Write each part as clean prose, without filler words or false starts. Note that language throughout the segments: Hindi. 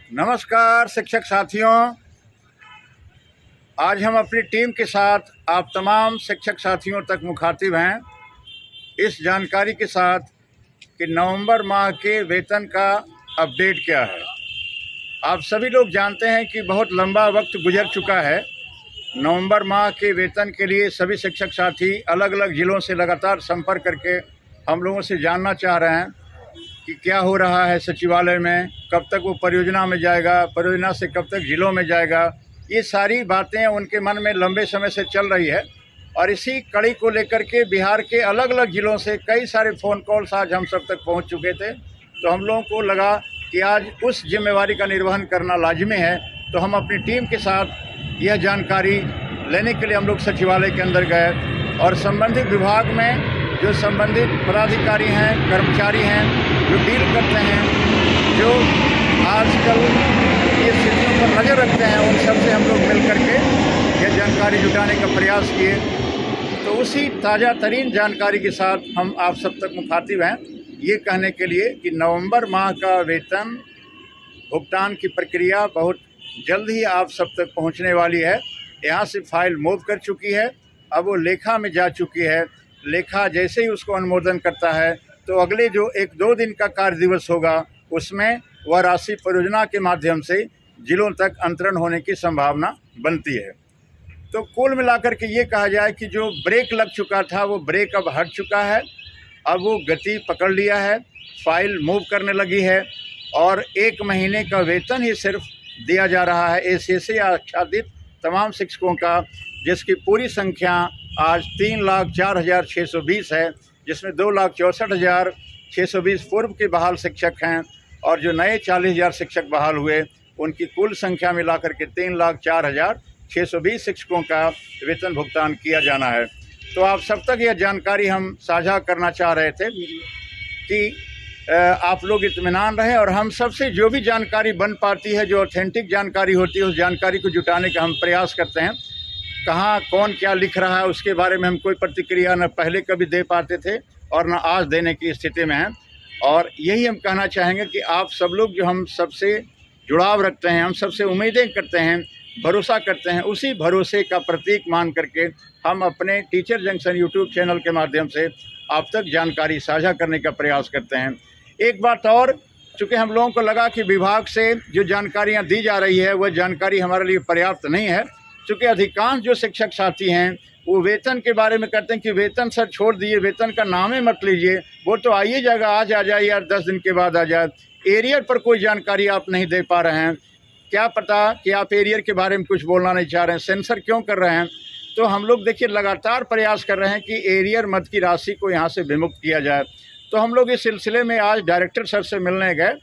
नमस्कार शिक्षक साथियों, आज हम अपनी टीम के साथ आप तमाम शिक्षक साथियों तक मुखातिब हैं इस जानकारी के साथ कि नवंबर माह के वेतन का अपडेट क्या है। आप सभी लोग जानते हैं कि बहुत लंबा वक्त गुजर चुका है। नवंबर माह के वेतन के लिए सभी शिक्षक साथी अलग अलग ज़िलों से लगातार संपर्क करके हम लोगों से जानना चाह रहे हैं कि क्या हो रहा है सचिवालय में, कब तक वो परियोजना में जाएगा, परियोजना से कब तक ज़िलों में जाएगा। ये सारी बातें उनके मन में लंबे समय से चल रही है और इसी कड़ी को लेकर के बिहार के अलग अलग ज़िलों से कई सारे फ़ोन कॉल्स आज हम सब तक पहुंच चुके थे। तो हम लोगों को लगा कि आज उस जिम्मेवारी का निर्वहन करना लाजिमी है। तो हम अपनी टीम के साथ यह जानकारी लेने के लिए हम लोग सचिवालय के अंदर गए और संबंधित विभाग में जो संबंधित पदाधिकारी हैं, कर्मचारी हैं, जो डील करते हैं, जो आजकल ये स्थितियों पर नज़र रखते हैं, उन सब से हम लोग मिल करके यह जानकारी जुटाने का प्रयास किए। तो उसी ताज़ा तरीन जानकारी के साथ हम आप सब तक मुखातिब हैं ये कहने के लिए कि नवंबर माह का वेतन भुगतान की प्रक्रिया बहुत जल्द ही आप सब तक पहुंचने वाली है। यहाँ से फाइल मूव कर चुकी है, अब वो लेखा में जा चुकी है। लेखा जैसे ही उसको अनुमोदन करता है तो अगले जो 1-2 दिन का कार्य दिवस होगा उसमें वह राशि परियोजना के माध्यम से जिलों तक अंतरण होने की संभावना बनती है। तो कुल मिलाकर के ये कहा जाए कि जो ब्रेक लग चुका था वो ब्रेक अब हट चुका है, अब वो गति पकड़ लिया है, फाइल मूव करने लगी है और 1 महीने का वेतन ही सिर्फ दिया जा रहा है एसएसए आच्छादित तमाम शिक्षकों का, जिसकी पूरी संख्या आज 3,04,620 है, जिसमें 2,64,620 पूर्व के बहाल शिक्षक हैं और जो नए 40,000 शिक्षक बहाल हुए उनकी कुल संख्या मिलाकर के 3,04,620 शिक्षकों का वेतन भुगतान किया जाना है। तो आप सब तक यह जानकारी हम साझा करना चाह रहे थे कि आप लोग इत्मीनान रहें और हम सबसे जो भी जानकारी बन पाती है, जो ऑथेंटिक जानकारी होती है, उस जानकारी को जुटाने का हम प्रयास करते हैं। कहाँ कौन क्या लिख रहा है उसके बारे में हम कोई प्रतिक्रिया न पहले कभी दे पाते थे और न आज देने की स्थिति में हैं। और यही हम कहना चाहेंगे कि आप सब लोग जो हम सबसे जुड़ाव रखते हैं, हम सबसे उम्मीदें करते हैं, भरोसा करते हैं, उसी भरोसे का प्रतीक मान करके हम अपने टीचर जंक्शन यूट्यूब चैनल के माध्यम से आप तक जानकारी साझा करने का प्रयास करते हैं। एक बात और, चूँकि हम लोगों को लगा कि विभाग से जो जानकारियाँ दी जा रही है वह जानकारी हमारे लिए पर्याप्त नहीं है, चूँकि अधिकांश जो शिक्षक साथी हैं वो वेतन के बारे में कहते हैं कि वेतन सर छोड़ दिए, वेतन का नाम ही मत लीजिए, वो तो आइए जाएगा, आज आ जाए या 10 दिन के बाद आ जाए। एरियर पर कोई जानकारी आप नहीं दे पा रहे हैं। क्या पता कि आप एरियर के बारे में कुछ बोलना नहीं चाह रहे हैं, सेंसर क्यों कर रहे हैं। तो हम लोग देखिए लगातार प्रयास कर रहे हैं कि एरियर मद की राशि को यहाँ से विमुक्त किया जाए। तो हम लोग इस सिलसिले में आज डायरेक्टर सर से मिलने गए।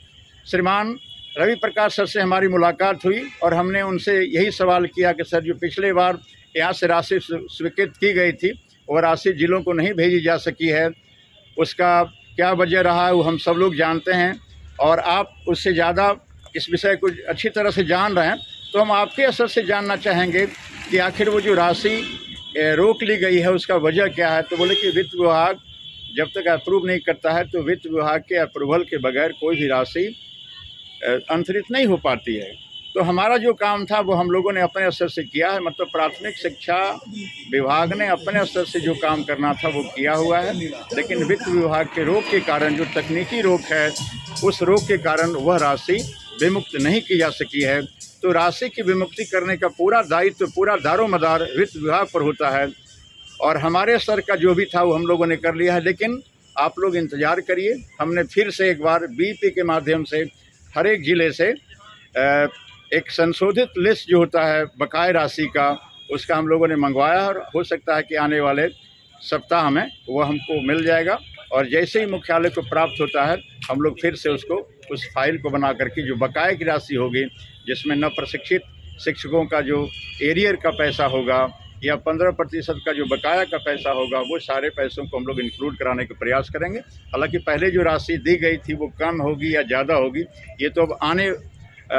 श्रीमान रवि प्रकाश सर से हमारी मुलाकात हुई और हमने उनसे यही सवाल किया कि सर जो पिछले बार यहाँ से राशि स्वीकृत की गई थी वो राशि जिलों को नहीं भेजी जा सकी है, उसका क्या वजह रहा है वो हम सब लोग जानते हैं और आप उससे ज़्यादा इस विषय को अच्छी तरह से जान रहे हैं। तो हम आपके असर से जानना चाहेंगे कि आखिर वो जो राशि रोक ली गई है उसका वजह क्या है। तो बोले कि वित्त विभाग जब तक अप्रूव नहीं करता है तो वित्त विभाग के अप्रूवल के बगैर कोई भी राशि अंतरित नहीं हो पाती है। तो हमारा जो काम था वो हम लोगों ने अपने स्तर से किया है, मतलब प्राथमिक शिक्षा विभाग ने अपने स्तर से जो काम करना था वो किया हुआ है, लेकिन वित्त विभाग के रोक के कारण, जो तकनीकी रोक है, उस रोक के कारण वह राशि विमुक्त नहीं की जा सकी है। तो राशि की विमुक्ति करने का पूरा दायित्व, पूरा दारोमदार वित्त विभाग पर होता है और हमारे स्तर का जो भी था वो हम लोगों ने कर लिया है। लेकिन आप लोग इंतज़ार करिए, हमने फिर से एक बार बीपी के माध्यम से हर एक ज़िले से एक संशोधित लिस्ट जो होता है बकाया राशि का, उसका हम लोगों ने मंगवाया और हो सकता है कि आने वाले सप्ताह में वो हमको मिल जाएगा और जैसे ही मुख्यालय को प्राप्त होता है हम लोग फिर से उसको उस फाइल को बना करके जो बकाया की राशि होगी, जिसमें न प्रशिक्षित शिक्षकों का जो एरियर का पैसा होगा या 15% का जो बकाया का पैसा होगा, वो सारे पैसों को हम लोग इंक्लूड कराने का प्रयास करेंगे। हालांकि पहले जो राशि दी गई थी वो कम होगी या ज़्यादा होगी, ये तो अब आने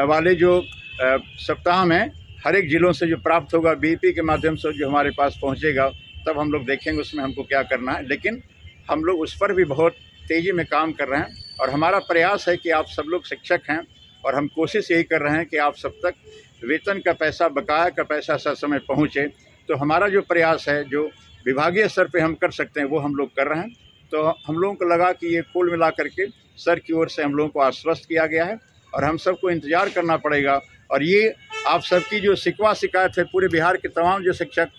वाले जो सप्ताह में हर एक ज़िलों से जो प्राप्त होगा बीपी के माध्यम से जो हमारे पास पहुंचेगा, तब हम लोग देखेंगे उसमें हमको क्या करना है। लेकिन हम लोग उस पर भी बहुत तेज़ी में काम कर रहे हैं और हमारा प्रयास है कि आप सब लोग शिक्षक हैं और हम कोशिश यही कर रहे हैं कि आप सब तक वेतन का पैसा, बकाया का पैसा समय पहुँचे। तो हमारा जो प्रयास है, जो विभागीय स्तर पे हम कर सकते हैं, वो हम लोग कर रहे हैं। तो हम लोगों को लगा कि ये कुल मिला करके सर की ओर से हम लोगों को आश्वस्त किया गया है और हम सबको इंतज़ार करना पड़ेगा। और ये आप सबकी जो शिकवा शिकायत है, पूरे बिहार के तमाम जो शिक्षक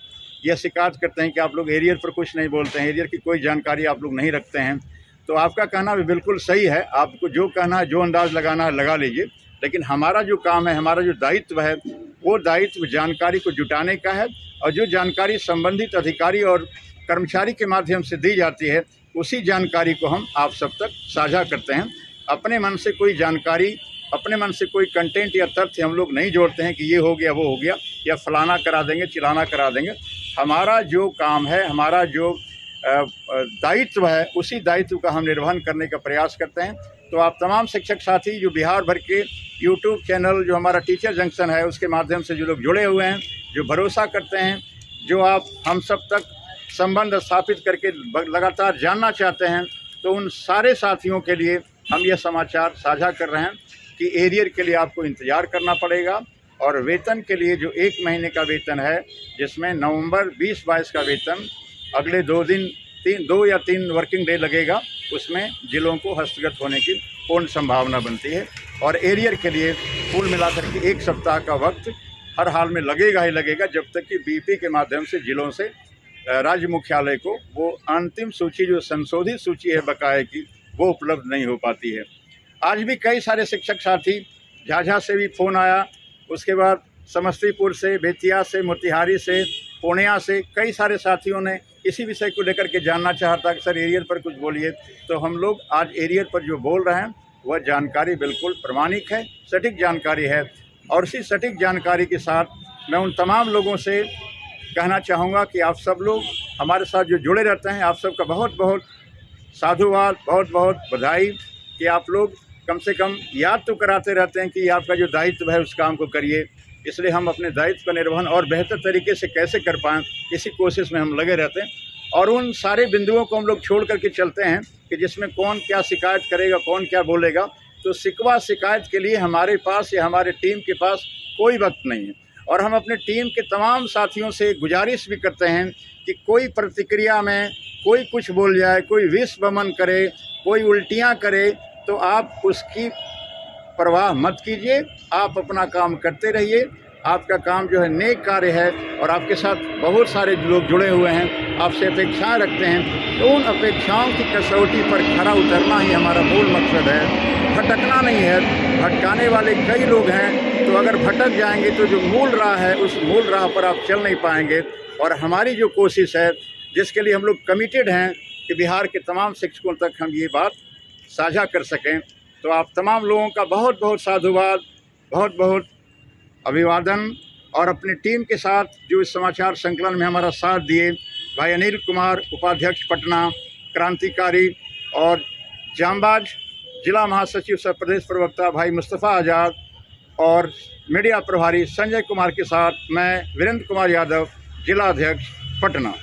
ये शिकायत करते हैं कि आप लोग एरियर पर कुछ नहीं बोलते हैं, एरियर की कोई जानकारी आप लोग नहीं रखते हैं। तो आपका कहना भी बिल्कुल सही है, आपको जो कहना है, जो अंदाज़ लगाना है लगा लीजिए, लेकिन हमारा जो काम है, हमारा जो दायित्व है, वो दायित्व जानकारी को जुटाने का है। और जो जानकारी संबंधित अधिकारी और कर्मचारी के माध्यम से दी जाती है, उसी जानकारी को हम आप सब तक साझा करते हैं। अपने मन से कोई जानकारी, अपने मन से कोई कंटेंट या तथ्य हम लोग नहीं जोड़ते हैं कि ये हो गया, वो हो गया, या फलाना करा देंगे, चिलाना करा देंगे। हमारा जो काम है, हमारा जो दायित्व है, उसी दायित्व का हम निर्वहन करने का प्रयास करते हैं। तो आप तमाम शिक्षक साथी जो बिहार भर के यूट्यूब चैनल, जो हमारा टीचर जंक्शन है, उसके माध्यम से जो लोग जुड़े हुए हैं, जो भरोसा करते हैं, जो आप हम सब तक संबंध स्थापित करके लगातार जानना चाहते हैं, तो उन सारे साथियों के लिए हम ये समाचार साझा कर रहे हैं कि एरियर के लिए आपको इंतज़ार करना पड़ेगा। और वेतन के लिए जो 1 महीने का वेतन है, जिसमें नवंबर 20-22 का वेतन अगले 2 या 3 वर्किंग डे लगेगा, उसमें जिलों को हस्तगत होने की पूर्ण संभावना बनती है। और एरियर के लिए कुल मिलाकर के 1 सप्ताह का वक्त हर हाल में लगेगा ही लगेगा, जब तक कि बीपी के माध्यम से जिलों से राज्य मुख्यालय को वो अंतिम सूची, जो संशोधित सूची है बकाये की, वो उपलब्ध नहीं हो पाती है। आज भी कई सारे शिक्षक साथी, झाझा से भी फ़ोन आया, उसके बाद समस्तीपुर से, बेतिया से, मोतिहारी से, पूर्णिया से कई सारे साथियों ने इसी विषय को लेकर के जानना चाहता कि सर एरियर पर कुछ बोलिए। तो हम लोग आज एरियर पर जो बोल रहे हैं, वह जानकारी बिल्कुल प्रामाणिक है, सटीक जानकारी है। और इसी सटीक जानकारी के साथ मैं उन तमाम लोगों से कहना चाहूँगा कि आप सब लोग हमारे साथ जो जुड़े रहते हैं, आप सबका बहुत बहुत साधुवाद, बहुत बहुत बधाई कि आप लोग कम से कम याद तो कराते रहते हैं कि आपका जो दायित्व है उस काम को करिए। इसलिए हम अपने दायित्व का निर्वहन और बेहतर तरीके से कैसे कर पाएँ, इसी कोशिश में हम लगे रहते हैं। और उन सारे बिंदुओं को हम लोग छोड़ करके चलते हैं कि जिसमें कौन क्या शिकायत करेगा, कौन क्या बोलेगा। तो शिकवा शिकायत के लिए हमारे पास या हमारे टीम के पास कोई वक्त नहीं है। और हम अपने टीम के तमाम साथियों से गुजारिश भी करते हैं कि कोई प्रतिक्रिया में कोई कुछ बोल जाए, कोई विष वमन करे, कोई उल्टियाँ करे, तो आप उसकी परवाह मत कीजिए, आप अपना काम करते रहिए। आपका काम जो है नेक कार्य है और आपके साथ बहुत सारे लोग जुड़े हुए हैं, आपसे अपेक्षाएं रखते हैं। तो उन अपेक्षाओं की कसौटी पर खरा उतरना ही हमारा मूल मकसद है, भटकना नहीं है। भटकाने वाले कई लोग हैं, तो अगर भटक जाएंगे तो जो मूल राह है, उस मूल राह पर आप चल नहीं पाएंगे। और हमारी जो कोशिश है, जिसके लिए हम लोग कमिटेड हैं कि बिहार के तमाम शिक्षकों तक हम ये बात साझा कर सकें। तो आप तमाम लोगों का बहुत बहुत साधुवाद, बहुत बहुत अभिवादन। और अपनी टीम के साथ जो इस समाचार संकलन में हमारा साथ दिए, भाई अनिल कुमार, उपाध्यक्ष पटना, क्रांतिकारी, और जांबाज जिला महासचिव सह प्रदेश प्रवक्ता भाई मुस्तफ़ा आज़ाद, और मीडिया प्रभारी संजय कुमार के साथ मैं वीरेंद्र कुमार यादव, जिला अध्यक्ष पटना।